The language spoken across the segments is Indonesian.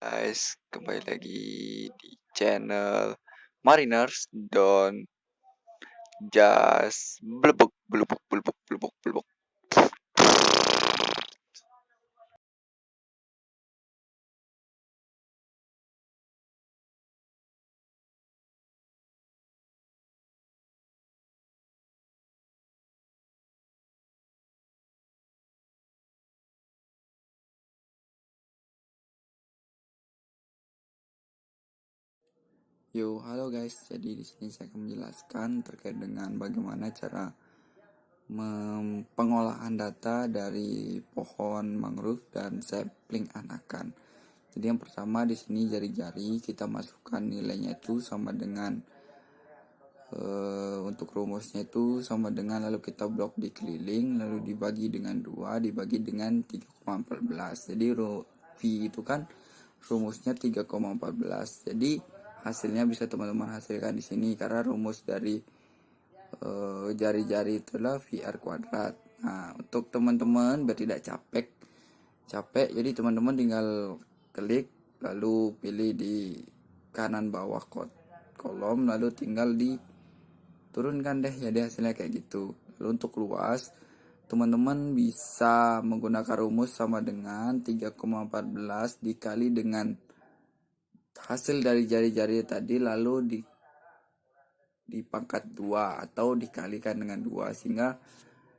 Guys, kembali lagi di channel Mariners Don't Just Blebuk Blebuk Blebuk Blebuk Blebuk. Halo guys. Jadi di sini saya akan menjelaskan terkait dengan bagaimana cara pengolahan data dari pohon mangrove dan sapling anakan. Jadi yang pertama di sini jari-jari kita masukkan nilainya itu sama dengan untuk rumusnya itu sama dengan lalu kita blok di keliling lalu dibagi dengan 2 dibagi dengan 3,14. Jadi V itu kan rumusnya 3,14. Jadi hasilnya bisa teman-teman hasilkan di sini karena rumus dari jari-jari itulah VR kuadrat. Nah, untuk teman-teman biar tidak capek, jadi teman-teman tinggal klik lalu pilih di kanan bawah kolom lalu tinggal diturunkan deh, jadi hasilnya kayak gitu. Lalu untuk luas teman-teman bisa menggunakan rumus sama dengan 3,14 dikali dengan hasil dari jari-jari tadi lalu dipangkat 2 atau dikalikan dengan 2 sehingga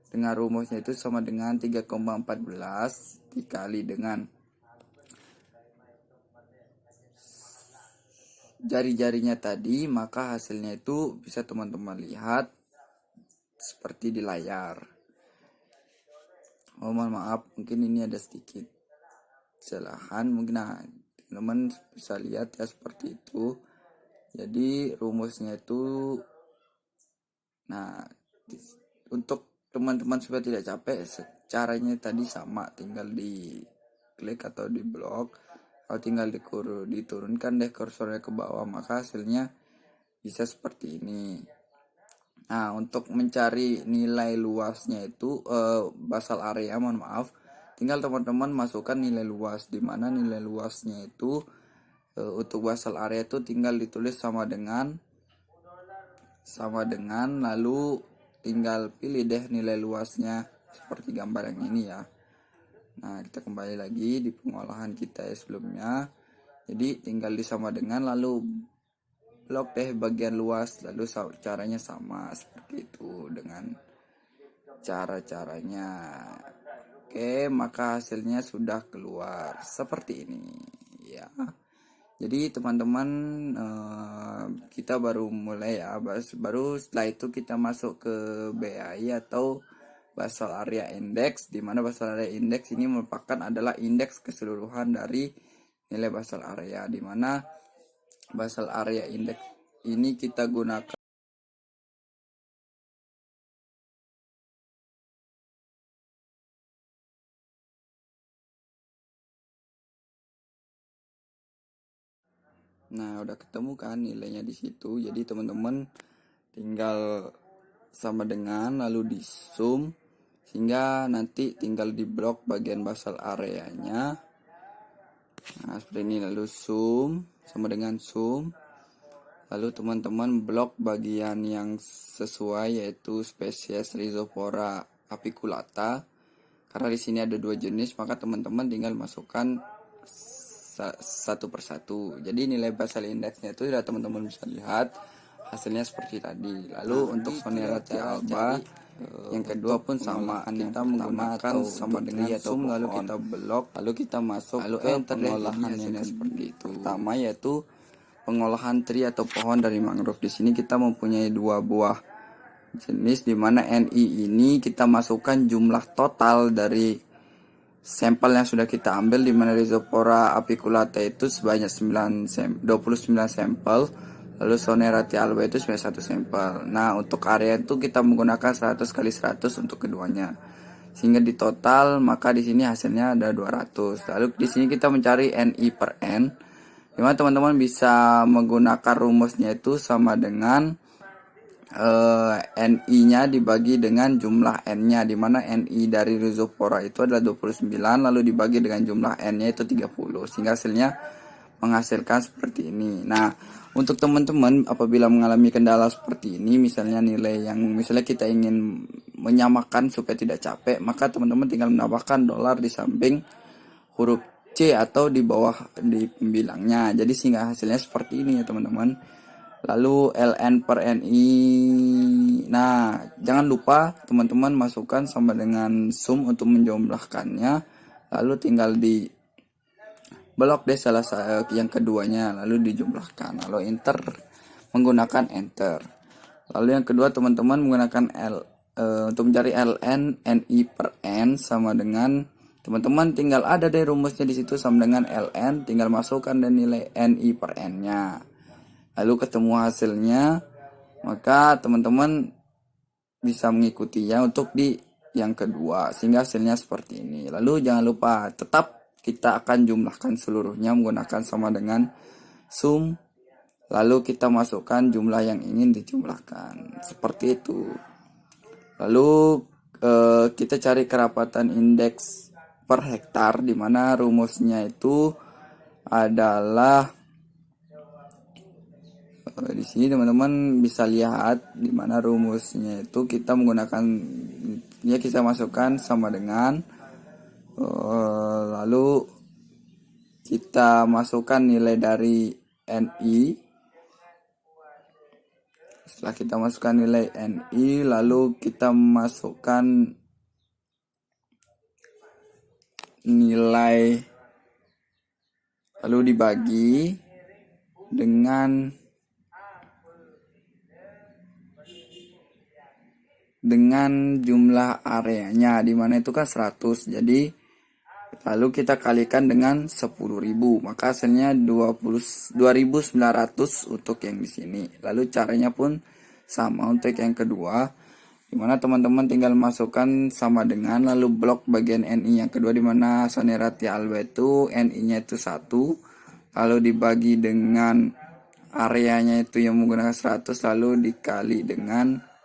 dengan rumusnya itu sama dengan 3,14 dikali dengan jari-jarinya tadi, maka hasilnya itu bisa teman-teman lihat seperti di layar. Mohon maaf, mungkin ini ada sedikit kesalahan, mungkin teman-teman bisa lihat ya seperti itu. Jadi rumusnya itu, nah untuk teman-teman supaya tidak capek, caranya tadi sama, tinggal di klik atau di blok, atau tinggal diturunkan deh kursornya ke bawah, maka hasilnya bisa seperti ini. Nah, untuk mencari nilai luasnya itu basal area, mohon maaf, tinggal teman-teman masukkan nilai luas, di mana nilai luasnya itu untuk basal area itu tinggal ditulis sama dengan lalu tinggal pilih deh nilai luasnya seperti gambar yang ini ya. Nah, kita kembali lagi di pengolahan kita ya sebelumnya. Jadi tinggal disama dengan lalu blok deh bagian luas, lalu caranya sama seperti itu dengan cara-caranya. Oke, maka hasilnya sudah keluar seperti ini ya. Jadi teman-teman kita baru mulai ya, baru setelah itu kita masuk ke BAI atau basal area index, di mana basal area index ini merupakan adalah indeks keseluruhan dari nilai basal area, di mana basal area index ini kita gunakan. Nah, udah ketemu kan nilainya di situ. Jadi teman-teman tinggal sama dengan lalu di zoom sehingga nanti tinggal di blok bagian basal areanya. Nah, seperti ini lalu zoom sama dengan zoom. Lalu teman-teman blok bagian yang sesuai yaitu spesies Rhizopora apiculata. Karena di sini ada 2 jenis, maka teman-teman tinggal masukkan satu persatu. Jadi nilai basal indeksnya itu sudah teman-teman bisa lihat hasilnya seperti tadi. Lalu untuk Soneratia alba yang kedua pun sama, kita menggunakan sama dengan zoom lalu kita blok lalu kita masuk lalu enter pengolahannya seperti itu. Pertama yaitu pengolahan tri atau pohon dari mangrove. Di sini kita mempunyai 2 buah jenis, di mana NI ini kita masukkan jumlah total dari sampel yang sudah kita ambil, di mana Rhizopora apiculata itu sebanyak 29 sampel, lalu Soneratia alba itu sebanyak 1 sampel. Nah, untuk area itu kita menggunakan 100 kali 100 untuk keduanya. Sehingga di total maka di sini hasilnya ada 200. Lalu di sini kita mencari NI per N. Dimana teman-teman bisa menggunakan rumusnya itu sama dengan NI-nya dibagi dengan jumlah N-nya, di mana NI dari Rhizopora itu adalah 29 lalu dibagi dengan jumlah N-nya itu 30 sehingga hasilnya menghasilkan seperti ini. Nah, untuk teman-teman apabila mengalami kendala seperti ini, misalnya nilai yang misalnya kita ingin menyamakan supaya tidak capek, maka teman-teman tinggal menambahkan dolar di samping huruf C atau di bawah di pembilangnya. Jadi sehingga hasilnya seperti ini ya teman-teman. Lalu ln per NI. Nah, jangan lupa teman-teman masukkan sama dengan sum untuk menjumlahkannya. Lalu tinggal di blok deh salah satu yang keduanya, lalu dijumlahkan. Lalu enter, menggunakan enter. Lalu yang kedua teman-teman menggunakan untuk mencari ln NI per N sama dengan, teman-teman tinggal ada deh rumusnya di situ sama dengan ln, tinggal masukkan dan nilai NI per N-nya. Lalu ketemu hasilnya, maka teman-teman bisa mengikutinya untuk di yang kedua sehingga hasilnya seperti ini. Lalu jangan lupa tetap kita akan jumlahkan seluruhnya menggunakan sama dengan sum. Lalu kita masukkan jumlah yang ingin dijumlahkan. Seperti itu. Lalu kita cari kerapatan indeks per hektar, di mana rumusnya itu adalah di sini teman-teman bisa lihat di mana rumusnya itu kita menggunakan ya, kita masukkan sama dengan lalu kita masukkan nilai dari NI. Setelah kita masukkan nilai NI, lalu kita masukkan nilai, lalu dibagi dengan jumlah areanya, di mana itu kan 100. Jadi lalu kita kalikan dengan 10.000, maka hasilnya 2.900 untuk yang di sini. Lalu caranya pun sama untuk yang kedua, di mana teman-teman tinggal masukkan sama dengan, lalu blok bagian NI yang kedua, di mana Sanerati Alba itu NI-nya itu 1, lalu dibagi dengan areanya itu yang menggunakan 100, lalu dikali dengan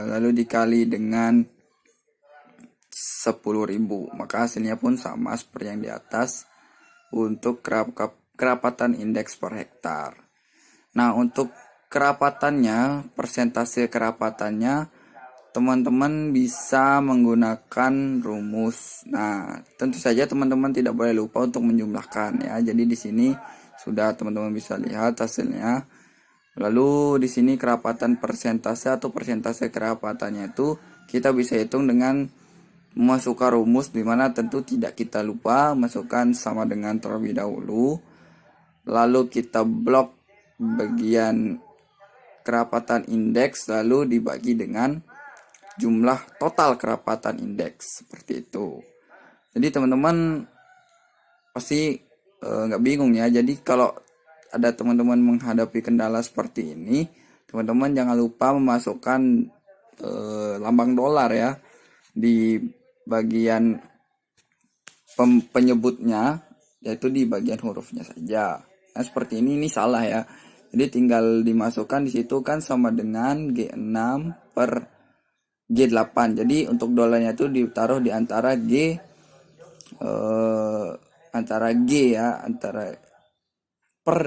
lalu dikali dengan 10.000, maka hasilnya pun sama seperti yang di atas untuk kerapatan indeks per hektar. Nah, untuk kerapatannya, persentase kerapatannya, teman-teman bisa menggunakan rumus. Nah, tentu saja teman-teman tidak boleh lupa untuk menjumlahkan ya. Jadi di sini sudah teman-teman bisa lihat hasilnya. Lalu di sini kerapatan persentase atau persentase kerapatannya itu kita bisa hitung dengan memasukkan rumus, di mana tentu tidak kita lupa masukkan sama dengan terlebih dahulu. Lalu kita blok bagian kerapatan indeks, lalu dibagi dengan jumlah total kerapatan indeks, seperti itu. Jadi teman-teman pasti nggak bingung ya. Jadi kalau ada teman-teman menghadapi kendala seperti ini, teman-teman jangan lupa memasukkan lambang dolar ya di bagian penyebutnya, yaitu di bagian hurufnya saja. Nah, seperti ini salah ya. Jadi tinggal dimasukkan di situ kan sama dengan G6 per G8. Jadi untuk dolarnya itu ditaruh di antara antara per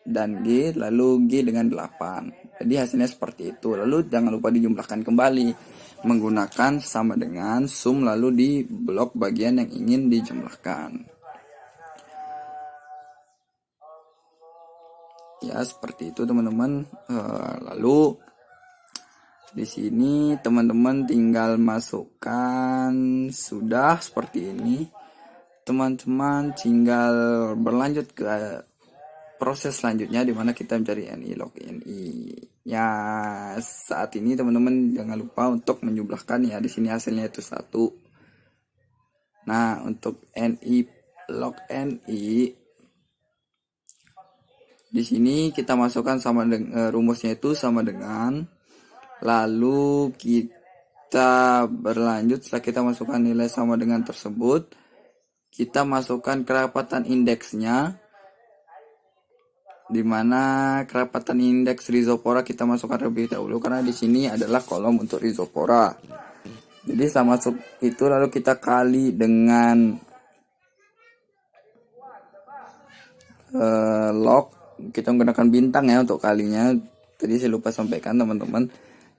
dan G, lalu G dengan 8. Jadi hasilnya seperti itu. Lalu jangan lupa dijumlahkan kembali menggunakan sama dengan sum, lalu di blok bagian yang ingin dijumlahkan. Ya, seperti itu teman-teman. Lalu di sini teman-teman tinggal masukkan, sudah seperti ini. Teman-teman tinggal berlanjut ke proses selanjutnya, di mana kita mencari NI log NI. Ya, saat ini teman-teman jangan lupa untuk menjumlahkan ya. Di sini hasilnya itu 1. Nah, untuk NI log NI di sini kita masukkan sama dengan rumusnya itu sama dengan, lalu kita berlanjut setelah kita masukkan nilai sama dengan tersebut, kita masukkan kerapatan indeksnya, di mana kerapatan indeks rhizopora kita masukkan terlebih dahulu karena di sini adalah kolom untuk rhizopora. Jadi setelah masuk itu lalu kita kali dengan log, kita menggunakan bintang ya untuk kalinya. Tadi saya lupa sampaikan teman-teman.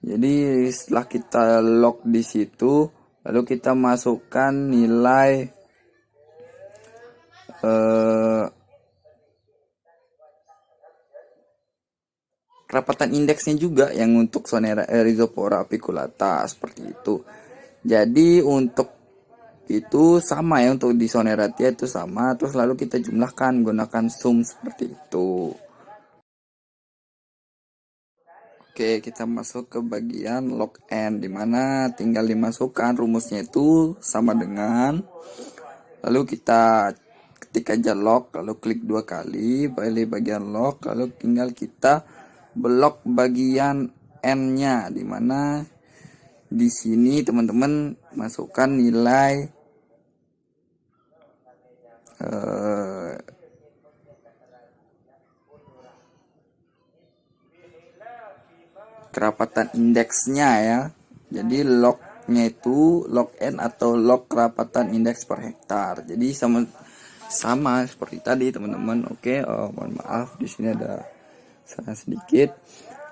Jadi setelah kita log di situ, lalu kita masukkan nilai kerapatan indeksnya juga yang untuk Sonera Rhizopora apiculata seperti itu. Jadi untuk itu sama ya, untuk di Soneratia itu sama, terus lalu kita jumlahkan gunakan sum seperti itu. Oke, kita masuk ke bagian log n, dimana tinggal dimasukkan rumusnya itu sama dengan, lalu kita ketik aja log, lalu klik 2 kali, pilih bagian log, lalu tinggal kita blok bagian n-nya, dimana di sini teman-teman masukkan nilai kerapatan indeksnya ya. Jadi lognya itu log n atau log kerapatan indeks per hektar. Jadi sama seperti tadi teman-teman. Oke, mohon maaf di sini ada salah sedikit.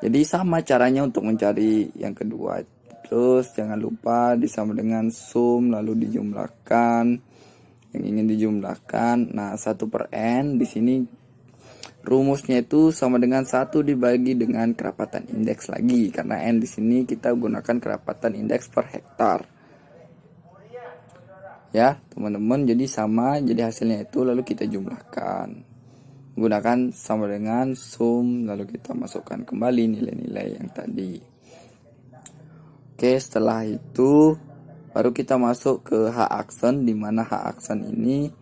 Jadi sama caranya untuk mencari yang kedua. Terus jangan lupa disama dengan sum lalu dijumlahkan yang ingin dijumlahkan. Nah, 1 per n di sini rumusnya itu sama dengan 1 dibagi dengan kerapatan indeks lagi, karena n di sini kita gunakan kerapatan indeks per hektar. Ya, teman-teman, jadi sama, jadi hasilnya itu lalu kita jumlahkan. Gunakan sama dengan sum lalu kita masukkan kembali nilai-nilai yang tadi. Oke, setelah itu baru kita masuk ke H aksen, di mana H aksen ini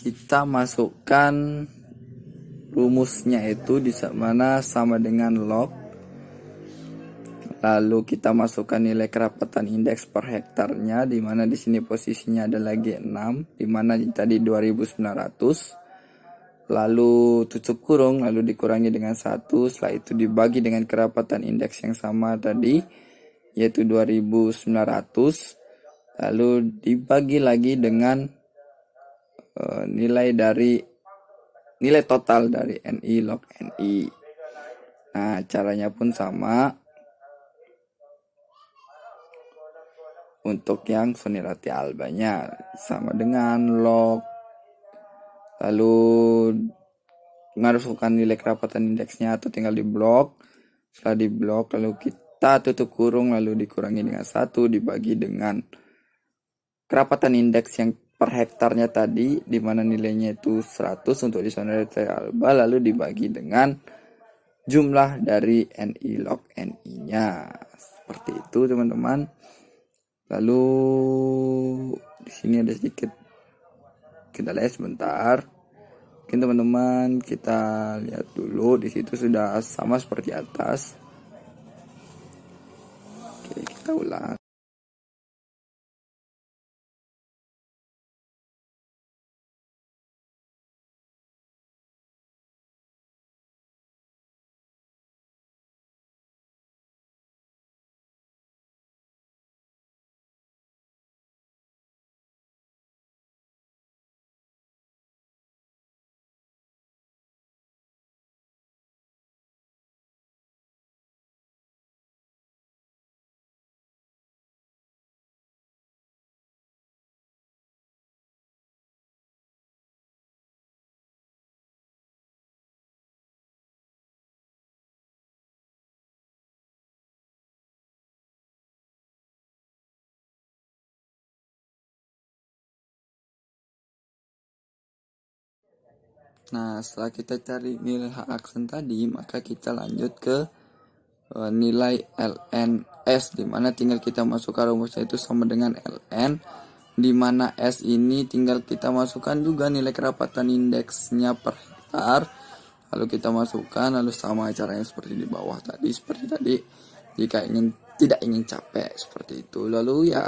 kita masukkan rumusnya itu di mana sama dengan log, lalu kita masukkan nilai kerapatan indeks per hektarnya, di mana di sini posisinya ada lagi 6, di mana tadi 2900, lalu tutup kurung, lalu dikurangi dengan 1, setelah itu dibagi dengan kerapatan indeks yang sama tadi, yaitu 2900, lalu dibagi lagi dengan nilai total dari NI log NI. Nah, caranya pun sama untuk yang Soneratia albanya, sama dengan log, lalu masukkan nilai kerapatan indeksnya atau tinggal di blok. Setelah di blok lalu kita tutup kurung, lalu dikurangi dengan 1 dibagi dengan kerapatan indeks yang per hektarnya tadi, di mana nilainya itu 100 untuk di Soneratia alba, lalu dibagi dengan jumlah dari NI log NI-nya. Seperti itu teman-teman. Lalu di sini ada sedikit, kita lihat sebentar. Oke teman-teman, kita lihat dulu, di situ sudah sama seperti atas. Oke, kita ulang. Nah, setelah kita cari nilai H aksen tadi, maka kita lanjut ke nilai LNS, dimana tinggal kita masukkan rumusnya itu sama dengan LN, dimana S ini tinggal kita masukkan juga nilai kerapatan indeksnya per hektar, lalu kita masukkan, lalu sama caranya seperti di bawah tadi, seperti tadi. Jika tidak ingin capek seperti itu, lalu ya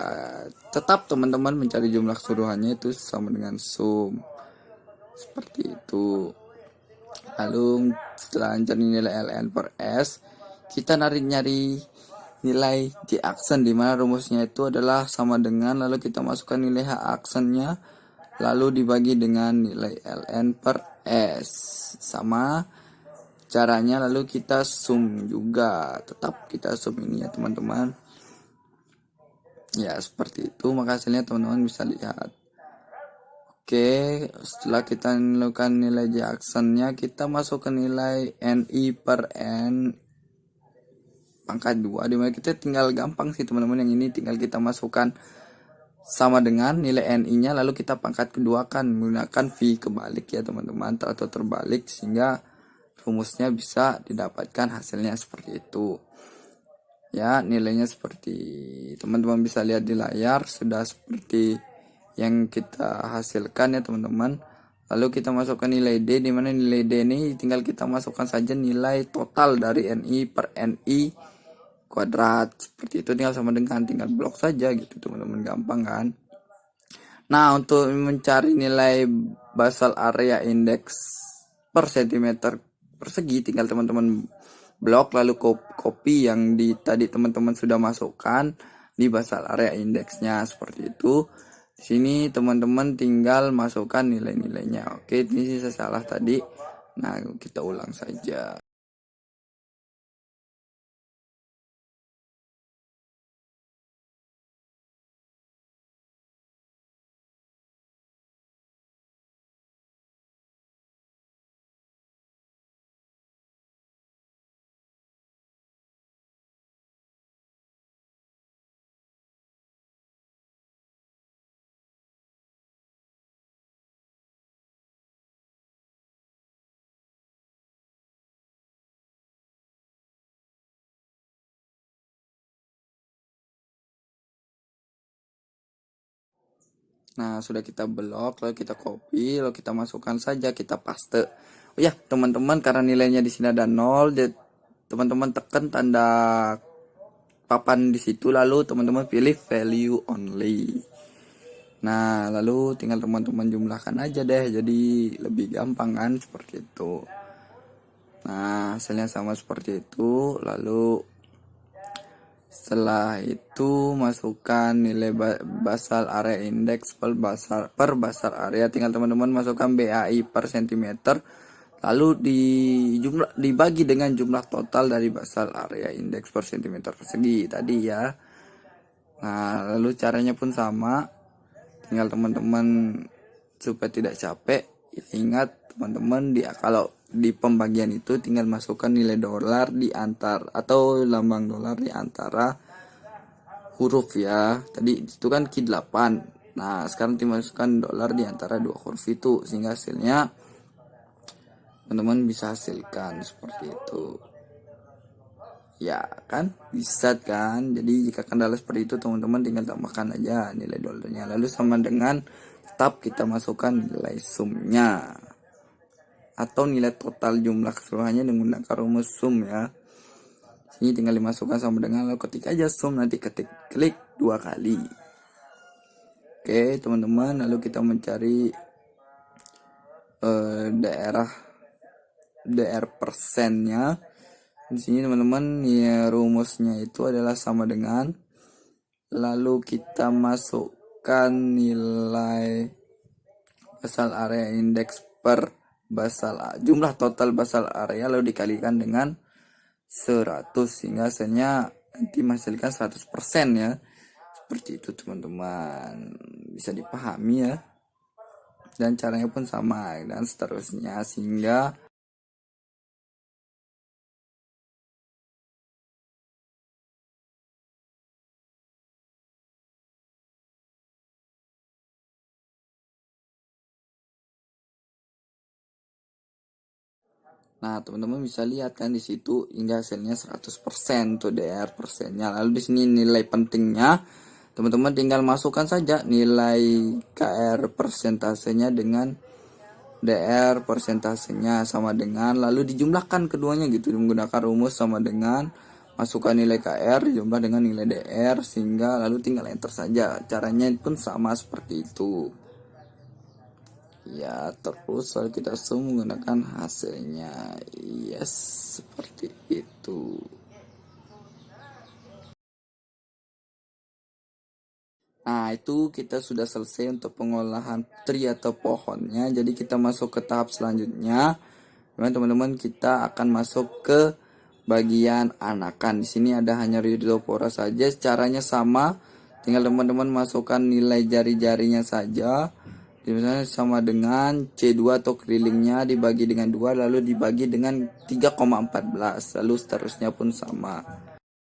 tetap teman-teman mencari jumlah keseluruhannya itu sama dengan sum seperti itu. Lalu setelah mencari nilai LN per S, kita nyari nilai J aksen, dimana rumusnya itu adalah sama dengan, lalu kita masukkan nilai H aksennya, lalu dibagi dengan nilai ln per S. Sama caranya lalu kita sum juga, tetap kita sum ini ya teman-teman. Ya seperti itu, maka hasilnya teman-teman bisa lihat. Oke, setelah kita melakukan nilai Jacksonnya, kita masuk ke nilai NI per N pangkat 2, dimana kita tinggal gampang sih teman-teman, yang ini tinggal kita masukkan sama dengan nilai NI-nya, lalu kita pangkat kedua kan menggunakan V kebalik ya teman-teman, atau terbalik, sehingga rumusnya bisa didapatkan hasilnya seperti itu. Ya, nilainya seperti teman-teman bisa lihat di layar, sudah seperti yang kita hasilkan ya teman-teman. Lalu kita masukkan nilai D, di mana nilai D ini tinggal kita masukkan saja nilai total dari NI per NI kuadrat. Seperti itu, tinggal sama dengan, tinggal blok saja gitu teman-teman, gampang kan. Nah, untuk mencari nilai basal area index per cm persegi, tinggal teman-teman blok lalu copy yang tadi teman-teman sudah masukkan di basal area indeksnya seperti itu. Di sini teman-teman tinggal masukkan nilai-nilainya. Oke, ini saya salah tadi. Nah, kita ulang saja. Nah, sudah kita blok, lalu kita copy, lalu kita masukkan saja, kita paste. Oh ya, teman-teman, karena nilainya di sini ada 0, teman-teman tekan tanda papan di situ, lalu teman-teman pilih value only. Nah, lalu tinggal teman-teman jumlahkan aja deh, jadi lebih gampang kan seperti itu. Nah, hasilnya sama seperti itu. Lalu setelah itu masukkan nilai basal area index per basal area, tinggal teman-teman masukkan BAI per cm, lalu dibagi dengan jumlah total dari basal area index per cm persegi tadi ya. Nah, lalu caranya pun sama, tinggal teman-teman supaya tidak capek, ingat teman-teman, kalau di pembagian itu tinggal masukkan nilai dolar di antar atau lambang dolar di antara huruf ya. Tadi itu kan Q8. Nah, sekarang dimasukkan dolar di antara dua huruf itu, sehingga hasilnya teman-teman bisa hasilkan seperti itu. Ya kan, bisa kan. Jadi jika kendala seperti itu, teman-teman tinggal tambahkan aja nilai dolarnya, lalu sama dengan tetap kita masukkan nilai sumnya atau nilai total jumlah keseluruhannya menggunakan rumus sum ya. Ini tinggal dimasukkan sama dengan, lalu ketik aja sum, nanti klik 2 kali. Oke teman-teman, lalu kita mencari DR persennya. Di sini teman-teman ya, rumusnya itu adalah sama dengan, lalu kita masukkan nilai basal area index per jumlah total basal area, lalu dikalikan dengan 100, sehingga hasilnya nanti menghasilkan 100% ya. Seperti itu teman-teman, bisa dipahami ya, dan caranya pun sama dan seterusnya, sehingga nah teman-teman bisa lihat kan di situ hingga hasilnya 100% tuh DR persennya. Lalu di sini nilai pentingnya, teman-teman tinggal masukkan saja nilai KR persentasenya dengan DR persentasenya sama dengan, lalu dijumlahkan keduanya gitu menggunakan rumus sama dengan, masukkan nilai KR dijumlah dengan nilai DR, sehingga lalu tinggal enter saja. Caranya pun sama seperti itu ya. Terus lalu kita sum menggunakan hasilnya. Yes, seperti itu. Nah, itu kita sudah selesai untuk pengolahan tree atau pohonnya. Jadi kita masuk ke tahap selanjutnya. Teman-teman, kita akan masuk ke bagian anakan. Di sini ada hanya rhizopora saja. Caranya sama. Tinggal teman-teman masukkan nilai jari-jarinya saja. Misalnya sama dengan C2 atau kelilingnya dibagi dengan 2 lalu dibagi dengan 3,14. Lalu seterusnya pun sama.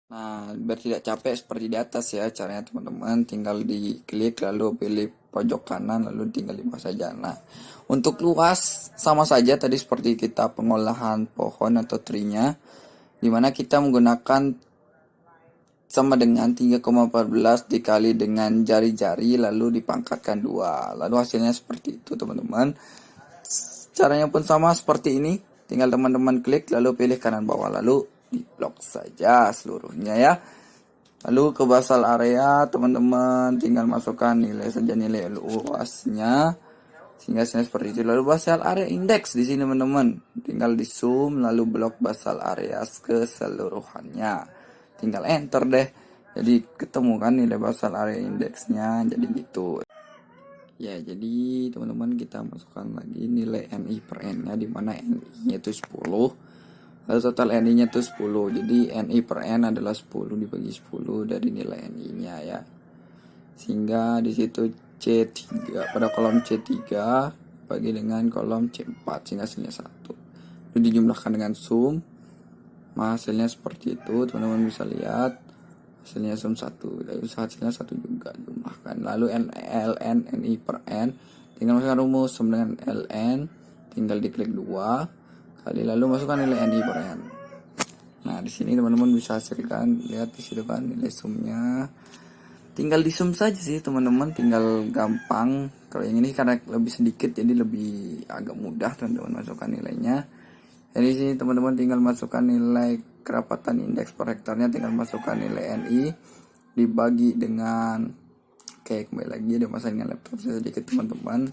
Nah, biar tidak capek seperti di atas ya caranya teman-teman, tinggal diklik lalu pilih pojok kanan lalu tinggal dibahas saja. Nah, untuk luas sama saja tadi seperti kita pengolahan pohon atau tree-nya, dimana kita menggunakan sama dengan 3,14 dikali dengan jari-jari lalu dipangkatkan 2. Lalu hasilnya seperti itu teman-teman. Caranya pun sama seperti ini, tinggal teman-teman klik lalu pilih kanan bawah lalu diblok saja seluruhnya ya. Lalu ke basal area teman-teman tinggal masukkan nilai saja nilai luasnya sehingga hasilnya seperti itu. Lalu basal area index di sini teman-teman tinggal di zoom lalu blok basal area keseluruhannya. Tinggal enter deh. Jadi ketemu kan nilai basal area indeksnya jadi gitu. Ya, jadi teman-teman kita masukkan lagi nilai NI per N nya dimana NI-nya itu 10. Lalu total NI-nya itu 10. Jadi NI per N adalah 10 dibagi 10 dari nilai NI-nya ya. Sehingga di situ C3 pada kolom C3 bagi dengan kolom C4 sehingga hasilnya 1. Lalu dijumlahkan dengan sum. Hasilnya seperti itu, teman-teman bisa lihat. Hasilnya sum 1, lalu hasilnya 1 juga jumlahkan. Lalu ln NI per N tinggal masukkan rumus sum dengan ln, tinggal diklik 2 kali lalu masukkan nilai NI per N. Nah, di sini teman-teman bisa hasilkan, lihat di situ kan nilai sumnya. Tinggal di sum saja sih teman-teman, tinggal gampang. Kalau yang ini karena lebih sedikit jadi lebih agak mudah teman-teman masukkan nilainya. Jadi sini teman-teman tinggal masukkan nilai kerapatan indeks per hektarnya, tinggal masukkan nilai NI dibagi dengan kembali lagi ada masalah dengan laptop saya sedikit teman-teman.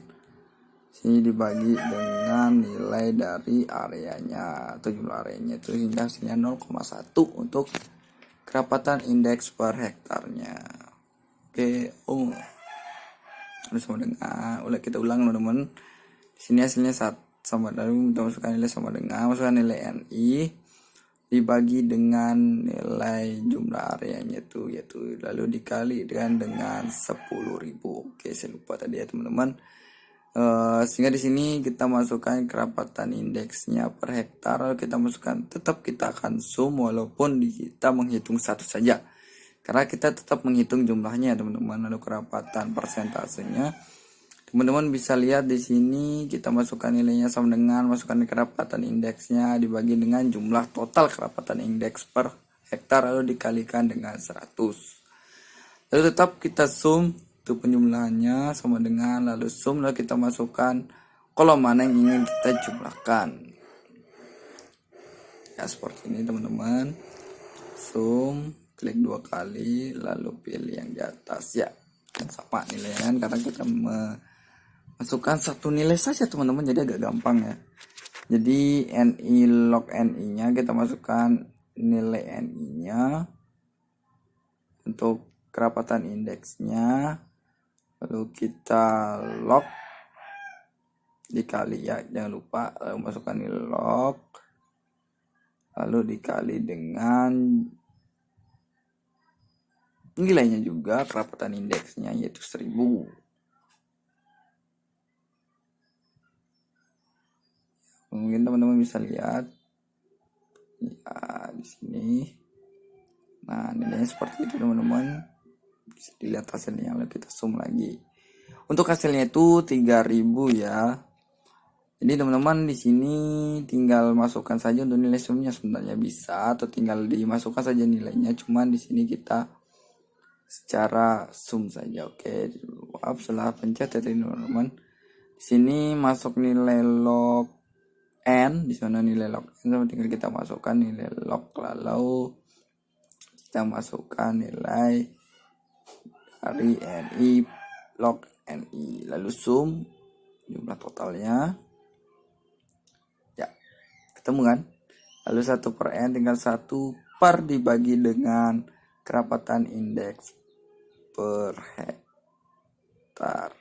Sini dibagi dengan nilai dari areanya atau jumlah areanya itu hingga hasilnya 0,1 untuk kerapatan indeks per hektarnya. Oke, sama dengan kita ulang teman-teman. Sini hasilnya sama dari kita masukkan nilai sama dengan masukkan nilai NI dibagi dengan nilai jumlah areanya itu yaitu lalu dikali dengan 10.000. Oke, saya lupa tadi ya teman-teman. Sehingga di sini kita masukkan kerapatan indeksnya per hektar lalu kita masukkan, tetap kita akan sum walaupun kita menghitung satu saja karena kita tetap menghitung jumlahnya teman-teman. Lalu kerapatan persentasenya teman-teman bisa lihat di sini kita masukkan nilainya sama dengan masukkan kerapatan indeksnya dibagi dengan jumlah total kerapatan indeks per hektar lalu dikalikan dengan 100. Lalu tetap kita sum itu penjumlahannya sama dengan lalu sum lalu kita masukkan kolom mana yang ingin kita jumlahkan. Ya seperti ini teman-teman. Sum, klik 2 kali lalu pilih yang di atas ya. Dan sama nilainya karena kita masukkan satu nilai saja teman-teman jadi agak gampang ya. Jadi NI log NI nya kita masukkan nilai NI nya untuk kerapatan indeksnya lalu kita log dikali ya, jangan lupa lalu masukkan nilai log lalu dikali dengan nilainya juga kerapatan indeksnya yaitu 1000. Mungkin teman-teman bisa lihat ya di sini. Nah, nilainya seperti itu teman-teman. Bisa dilihat hasilnya lalu kita zoom lagi. Untuk hasilnya itu 3000 ya. Jadi teman-teman di sini tinggal masukkan saja untuk nilai zoomnya sebenarnya bisa atau tinggal dimasukkan saja nilainya. Cuman di sini kita secara zoom saja. Oke, maaf salah pencet ya teman-teman. Di sini masuk nilai log N, di sana nilai log N tinggal kita masukkan nilai log lalu kita masukkan nilai dari NI log NI lalu sum jumlah totalnya ya ketemu kan, lalu 1 per N tinggal 1 per dibagi dengan kerapatan indeks per hektar. cm.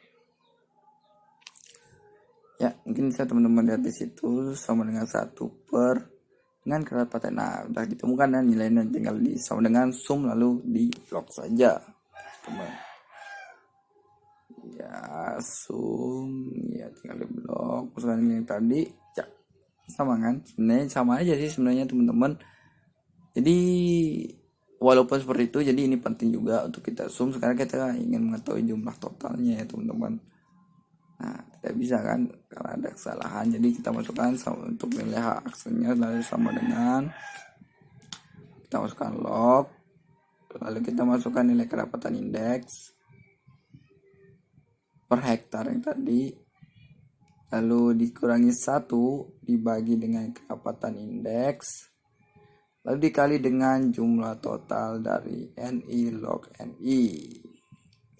Ya, mungkin bisa teman-teman lihat di situ sama dengan 1 per dengan kerapatan. Nah, udah ditemukan ya nilainya, tinggal sama dengan sum lalu di blok saja, teman. Ya, sum ya tinggal di blok. Misalnya yang tadi ya sama kan? Sebenarnya sama aja sih sebenarnya teman-teman. Jadi walaupun seperti itu, jadi ini penting juga untuk kita sum. Sekarang kita ingin mengetahui jumlah totalnya ya teman-teman. Nah, tidak bisa kan karena ada kesalahan. Jadi kita masukkan untuk nilai H aksennya lalu sama dengan kita masukkan log, lalu kita masukkan nilai kerapatan indeks per hektar yang tadi, lalu dikurangi 1 dibagi dengan kerapatan indeks, lalu dikali dengan jumlah total dari NI log NI.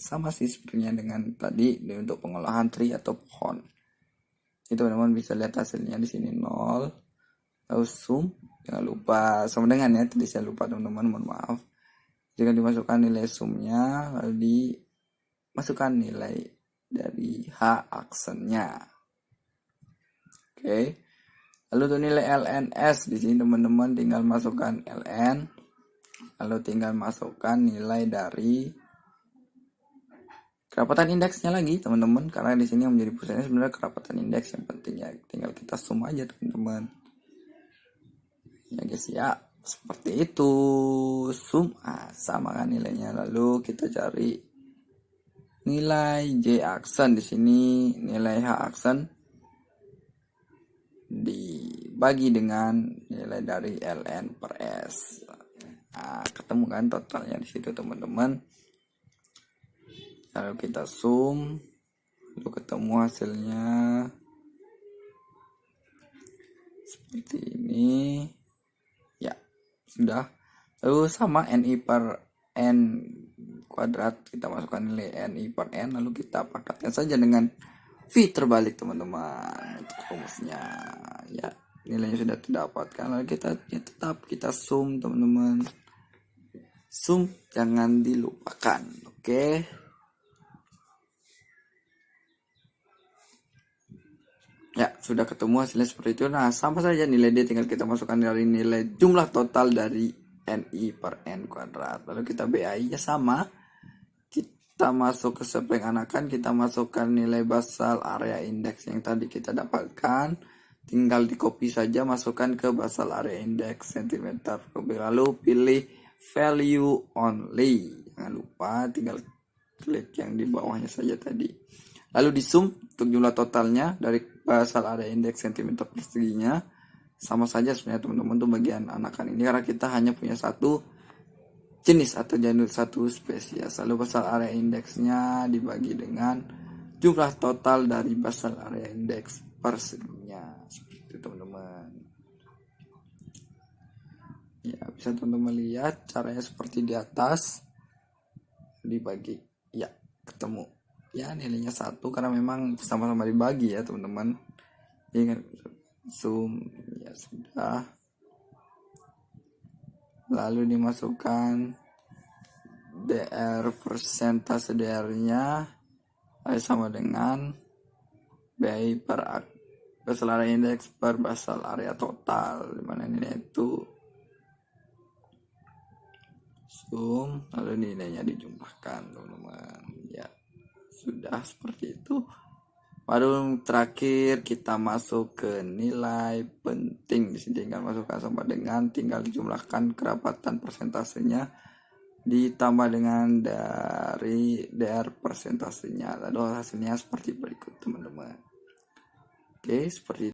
Sama sih sebenarnya dengan tadi untuk pengolahan tree atau pohon. Ini teman-teman bisa lihat hasilnya di sini 0. Lalu sum, jangan lupa sama dengan ya, tadi saya lupa teman-teman, mohon maaf. Jika dimasukkan nilai sumnya, lalu dimasukkan nilai dari H aksennya. Oke. Lalu untuk nilai LNS di sini teman-teman tinggal masukkan LN, lalu tinggal masukkan nilai dari kerapatan indeksnya lagi teman-teman, karena di sini yang menjadi pusatnya sebenarnya kerapatan indeks. Yang penting ya tinggal kita sum aja teman-teman ya guys ya, seperti itu. Sum sama kan nilainya, lalu kita cari nilai J aksen. Di sini nilai H aksen dibagi dengan nilai dari ln per S. Nah, ketemu kan totalnya di situ teman-teman. Lalu kita sum, lalu ketemu hasilnya seperti ini. Ya, sudah. Lalu sama NI per N kuadrat, kita masukkan nilai NI per N, lalu kita pangkatkan saja dengan V terbalik teman-teman untuk rumusnya. Ya, nilainya sudah terdapatkan, lalu kita ya, tetap kita sum teman-teman. Sum jangan dilupakan, oke? Ya, sudah ketemu hasilnya seperti itu. Nah, sama saja nilai D tinggal kita masukkan dari nilai jumlah total dari NI per N kuadrat. Lalu kita BI-nya sama. Kita masuk ke sampling anakan, kita masukkan nilai basal area indeks yang tadi kita dapatkan. Tinggal di copy saja, masukkan ke basal area indeks cm kubik. Lalu pilih value only. Jangan lupa tinggal klik yang di bawahnya saja tadi. Lalu di sum untuk jumlah totalnya dari basal area indeks cm perseginya. Sama saja sebenarnya teman-teman tuh bagian anakan ini, karena kita hanya punya satu jenis atau satu spesies. Lalu basal area indeksnya dibagi dengan jumlah total dari basal area indeks perseginya. Seperti itu teman-teman. Ya, bisa teman-teman lihat caranya seperti di atas. Dibagi. Ya, ketemu. Ya, nilainya 1 karena memang sama-sama dibagi ya teman-teman. Ingat zoom ya sudah. Lalu dimasukkan DR persentase DR-nya sama dengan BI per basal area indeks per basal area total, dimana nilai itu zoom lalu nilainya dijumlahkan teman-teman. Ya, sudah seperti itu. Baru terakhir kita masuk ke nilai penting. Di sini tinggal masukkan sama dengan, tinggal dijumlahkan kerapatan persentasenya ditambah dengan dari DR persentasenya. Lalu hasilnya seperti berikut teman-teman. Oke, seperti